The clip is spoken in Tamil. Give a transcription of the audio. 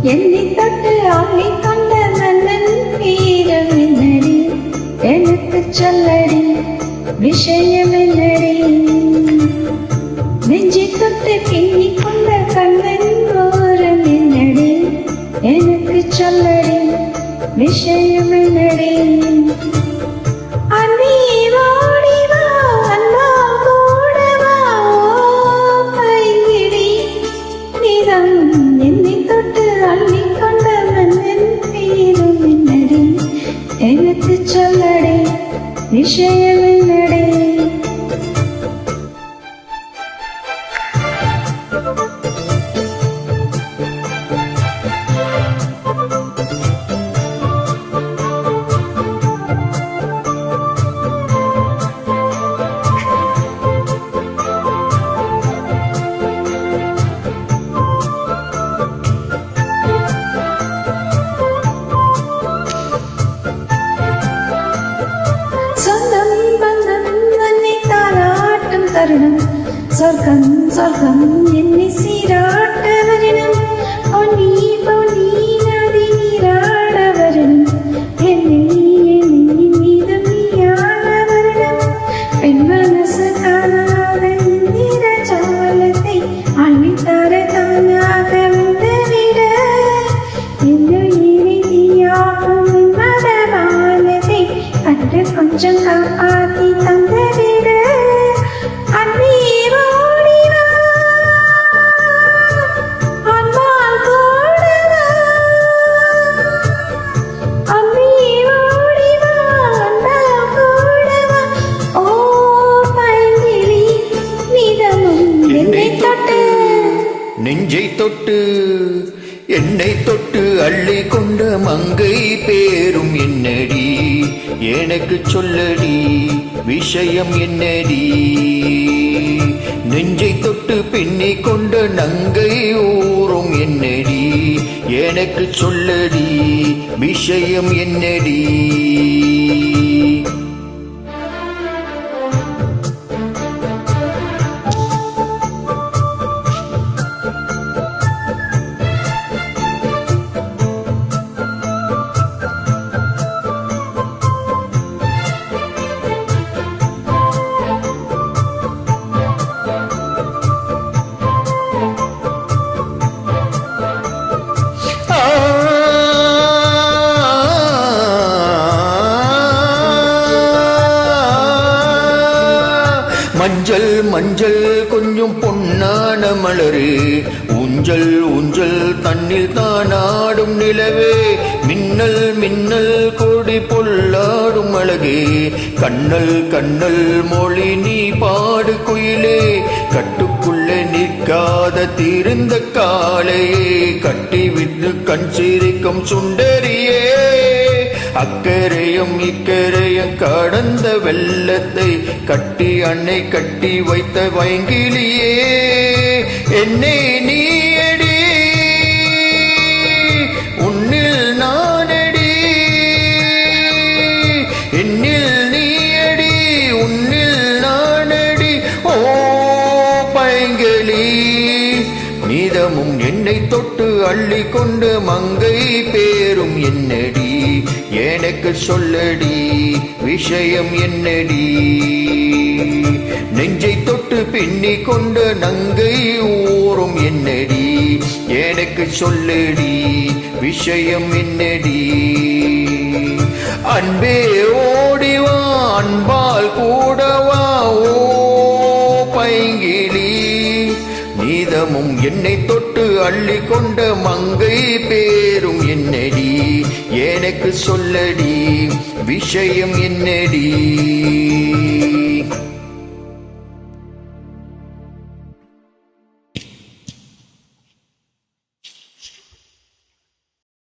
என்னை தொட்டு ஆளை கொண்ட மன்னன் வீரம் என்னடி எனக்கு சொல்லடி விஷயம் என்னடி நெஞ்சை தொட்டு கிண்ணி கொண்ட கண்ணன் ஓரம் என்னடி எனக்கு சொல்லடி விஷயம் என்னடி என்னை தொட்டு அள்ளி கொண்ட மன்னன் பேரும் என்னடி எனக்கு சொல்லடி விஷயம் என்னடி தருணம் சொர்க்கம் சொர்க்கம் என்னை சீராட்ட வரணும் பொன்னி பொன்னி நதி நீராட வரணும் என்னை என்னை மீதம் நீயாட வரணும் பெண் மனசு காணாத இந்திர ஜாலத்தை அள்ளி தர தானாக வந்துவிட என்னை நீயாகும் மதவானதை கண்டு கொஞ்சம் காப்பாற்றி தந்துவிட நெஞ்சை தொட்டு என்னை தொட்டு அள்ளி கொண்ட மங்கை பேரும் என்னடி எனக்கு சொல்லடி விஷயம் என்னடி நெஞ்சை தொட்டு பின்னி கொண்ட நங்கை ஊரும் என்னடி எனக்கு சொல்லடி விஷயம் என்னடி மஞ்சள் மஞ்சள் கொஞ்சம் பொன்னான மலரே ஊஞ்சல் ஊஞ்சல் தன்னில் தானாடும் நிலவே மின்னல் மின்னல் கொடி பொல்லாடும் அழகே கண்ணல் கண்ணல் மொழி நீ பாடு குயிலே கட்டுக்குள்ளே நிற்காத தீர்ந்த காளையே கட்டிவிட்டு கண் சிரிக்கும் சுண்டரியே அக்கரையும் இக்கரையும் கடந்த வெள்ளத்தை கட்டி அன்னை கட்டி வைத்த வைங்கிலியே என்னை நீயடி உன்னில் நானடி என்னில் நீயடி உன்னில் நானடி ஓ பைங்கிளி நீதமும் என்னை தொட்டு அள்ளி கொண்டு மங்கை பேரும் என்னடி எனக்கு சொல்லடி விஷயம் என்னடி நெஞ்சை தொட்டு பின்னி கொண்டு நங்கை ஊரும் என்னடி எனக்கு சொல்லடி விஷயம் என்னடி அன்பே ஓடிவா அன்பால் கூடவா ஓ பைங்கிளி நீதமும் என்னை தொட்டு அள்ளி கொண்ட மங்கை பேரும் என்னடி எனக்கு சொல்லடி விஷயம் என்னடி